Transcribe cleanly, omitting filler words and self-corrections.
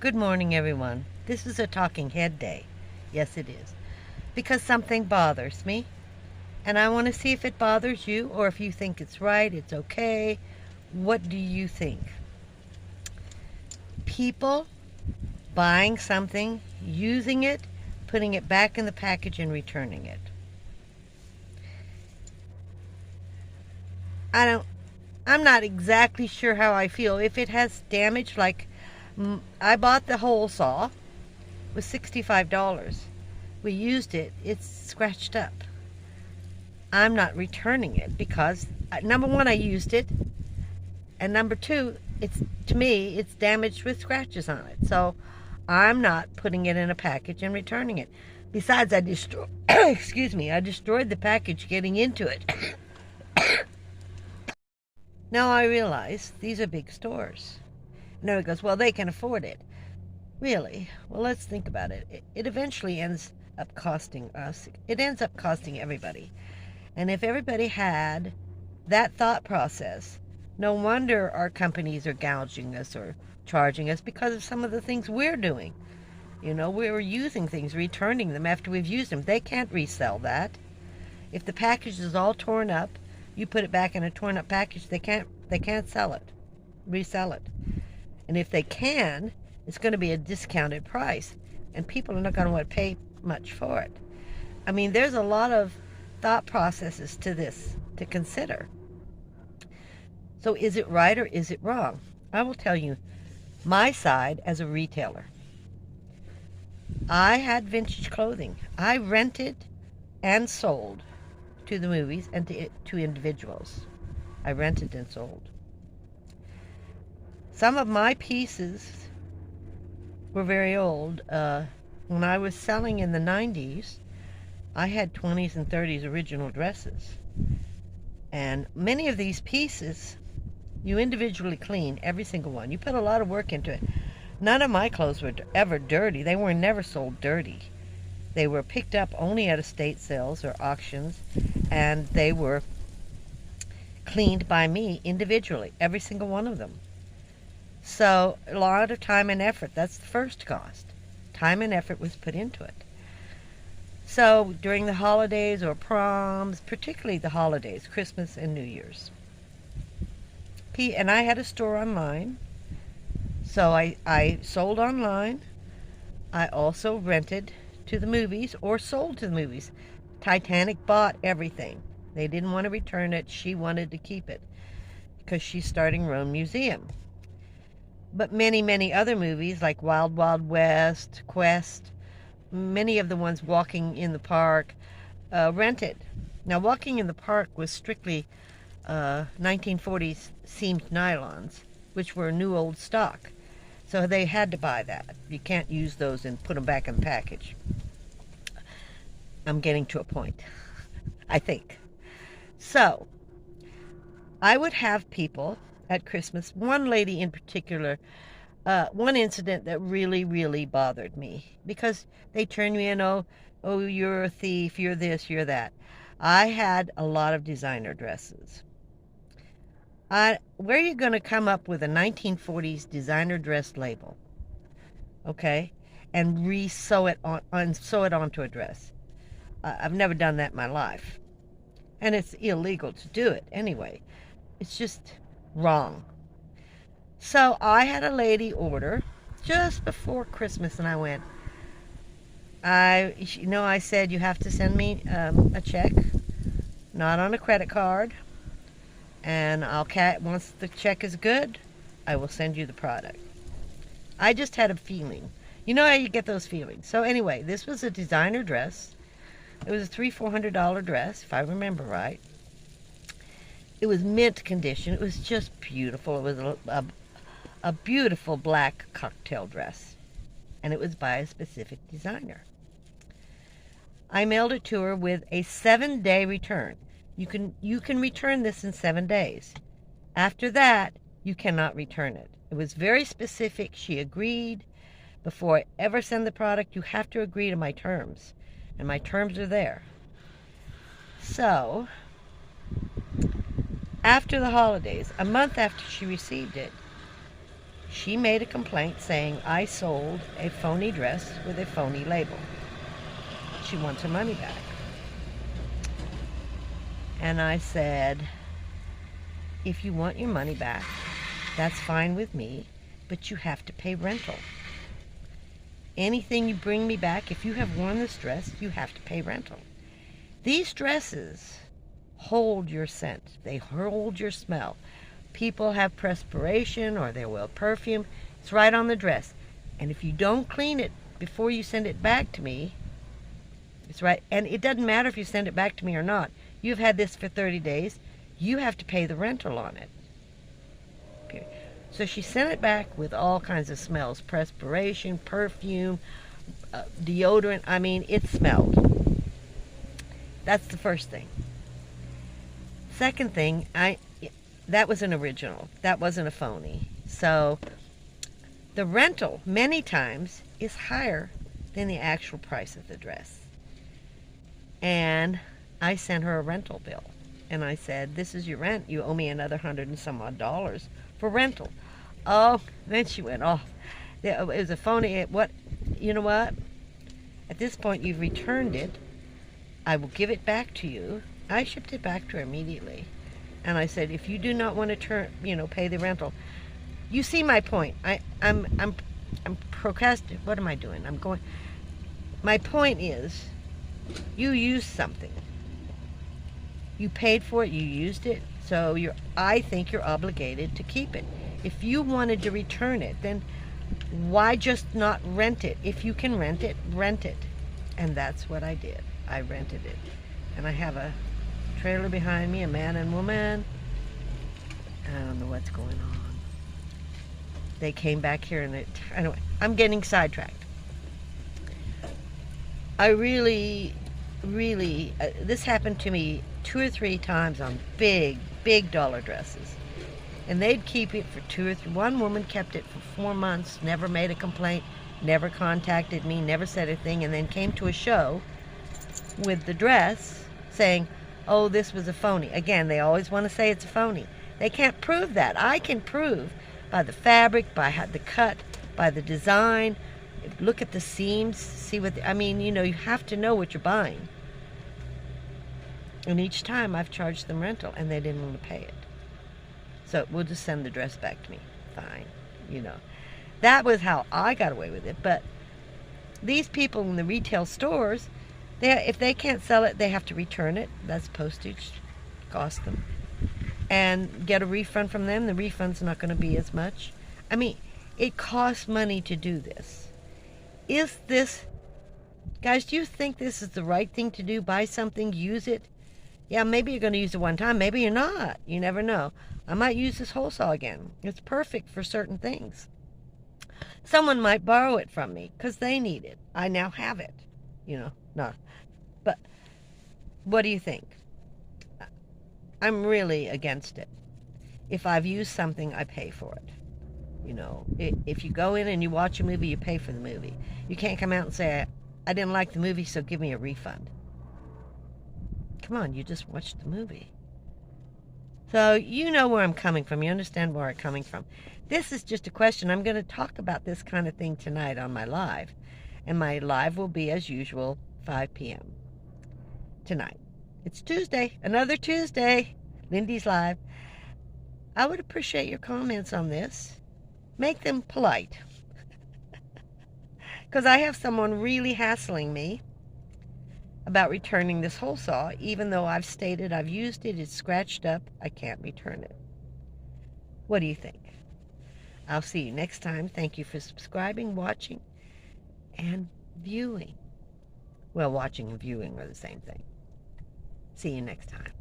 Good morning, everyone. This is a talking head day. Yes, it is. Because something bothers me, and I want to see if it bothers you or if you think it's right, it's okay. What do you think? People buying something, using it, putting it back in the package and returning it. I'm not exactly sure how I feel. If it has damage, like I bought the hole saw, it was $65. We used it, it's scratched up. I'm not returning it because number one, I used it, and number two, to me, it's damaged with scratches on it. So I'm not putting it in a package and returning it. Besides, I destroyed the package getting into it. Now I realize these are big stores. Now it goes, well, they can afford it. Really? Well, let's think about it. It eventually ends up costing us. It ends up costing everybody. And if everybody had that thought process, no wonder our companies are gouging us or charging us because of some of the things we're doing. You know, we're using things, returning them after we've used them. They can't resell that. If the package is all torn up, you put it back in a torn up package, they can't sell it, resell it. And if they can, it's going to be a discounted price, and people are not going to want to pay much for it. I mean, there's a lot of thought processes to this to consider. So is it right or is it wrong? I will tell you my side as a retailer. I had vintage clothing. I rented and sold to the movies and to individuals. I rented and sold. Some of my pieces were very old. When I was selling in the 90s, I had 20s and 30s original dresses. And many of these pieces, you individually clean every single one. You put a lot of work into it. None of my clothes were ever dirty. They were never sold dirty. They were picked up only at estate sales or auctions, and they were cleaned by me individually, every single one of them. So a lot of time and effort, that's the first cost. Time and effort was put into it. So during the holidays or proms, particularly the holidays, Christmas and New Year's. And I had a store online, so I sold online. I also rented to the movies or sold to the movies. Titanic bought everything. They didn't want to return it. She wanted to keep it because she's starting her own museum. But many, many other movies like Wild Wild West, Quest, many of the ones Walking in the Park, rented. Now, Walking in the Park was strictly 1940s seamed nylons, which were new old stock. So they had to buy that. You can't use those and put them back in the package. I'm getting to a point, I think. So, I would have people at Christmas, one lady in particular, one incident that really, really bothered me because they turned me in, oh, you're a thief, you're this, you're that. I had a lot of designer dresses. Where are you going to come up with a 1940s designer dress label, okay, and sew it onto a dress? I've never done that in my life, and it's illegal to do it anyway. It's just wrong. So I had a lady order just before Christmas, and I went, I said, you have to send me a check, not on a credit card, and once the check is good, I will send you the product. I just had a feeling. You know how you get those feelings. So anyway, this was a designer dress. It was a $300-400 dress, if I remember right. It was mint condition. It was just beautiful. It was a beautiful black cocktail dress, and it was by a specific designer. I mailed it to her with a 7-day return. You can return this in 7 days. After that, you cannot return it. It was very specific. She agreed. Before I ever send the product, you have to agree to my terms, and my terms are there. So, after the holidays, a month after she received it, She made a complaint saying I sold a phony dress with a phony label. She wants her money back. And I said, if you want your money back, that's fine with me, but you have to pay rental. Anything you bring me back, if you have worn this dress, you have to pay rental. These dresses hold your scent. They hold your smell. People have perspiration or they will perfume. It's right on the dress. And if you don't clean it before you send it back to me, it's right. And it doesn't matter if you send it back to me or not. You've had this for 30 days. You have to pay the rental on it. Period. So she sent it back with all kinds of smells. Perspiration, perfume, deodorant. I mean, it smelled. That's the first thing. Second thing, that was an original. That wasn't a phony. So the rental, many times, is higher than the actual price of the dress. And I sent her a rental bill. And I said, this is your rent. You owe me another $100 and some odd for rental. Oh, then she went off. It was a phony. You know what? At this point, you've returned it. I will give it back to you. I shipped it back to her immediately. And I said, if you do not want to pay the rental, you see my point. I'm procrastinating. What am I doing? My point is, you used something. You paid for it, you used it, so I think you're obligated to keep it. If you wanted to return it, then why just not rent it? If you can rent it, rent it. And that's what I did. I rented it. And I have a trailer behind me, a man and woman. I don't know what's going on. They came back here and anyway, I'm getting sidetracked. I really, this happened to me 2 or 3 times on big dollar dresses. And they'd keep it for 2 or 3. One woman kept it for 4 months, never made a complaint, never contacted me, never said a thing, and then came to a show with the dress saying, oh, this was a phony. Again, they always want to say it's a phony. They can't prove that. I can prove by the fabric, by the cut, by the design. Look at the seams, see what, you have to know what you're buying. And each time I've charged them rental and they didn't want to pay it. So we'll just send the dress back to me. Fine. That was how I got away with it. But these people in the retail stores, if they can't sell it, they have to return it. That's postage cost them. And get a refund from them. The refund's not going to be as much. It costs money to do this. Is this, guys, do you think this is the right thing to do? Buy something, use it. Yeah, maybe you're going to use it one time. Maybe you're not. You never know. I might use this hole saw again. It's perfect for certain things. Someone might borrow it from me because they need it. I now have it. No. But what do you think? I'm really against it. If I've used something, I pay for it. If you go in and you watch a movie, you pay for the movie. You can't come out and say, I didn't like the movie, so give me a refund. Come on, you just watched the movie. So you know where I'm coming from. You understand where I'm coming from. This is just a question. I'm going to talk about this kind of thing tonight on my live. And my live will be, as usual, 5 p.m. tonight. It's Tuesday. Another Tuesday. Lindy's Live. I would appreciate your comments on this. Make them polite. Because I have someone really hassling me about returning this hole saw, even though I've stated I've used it, it's scratched up, I can't return it. What do you think? I'll see you next time. Thank you for subscribing, watching, and viewing. Well, watching and viewing are the same thing. See you next time.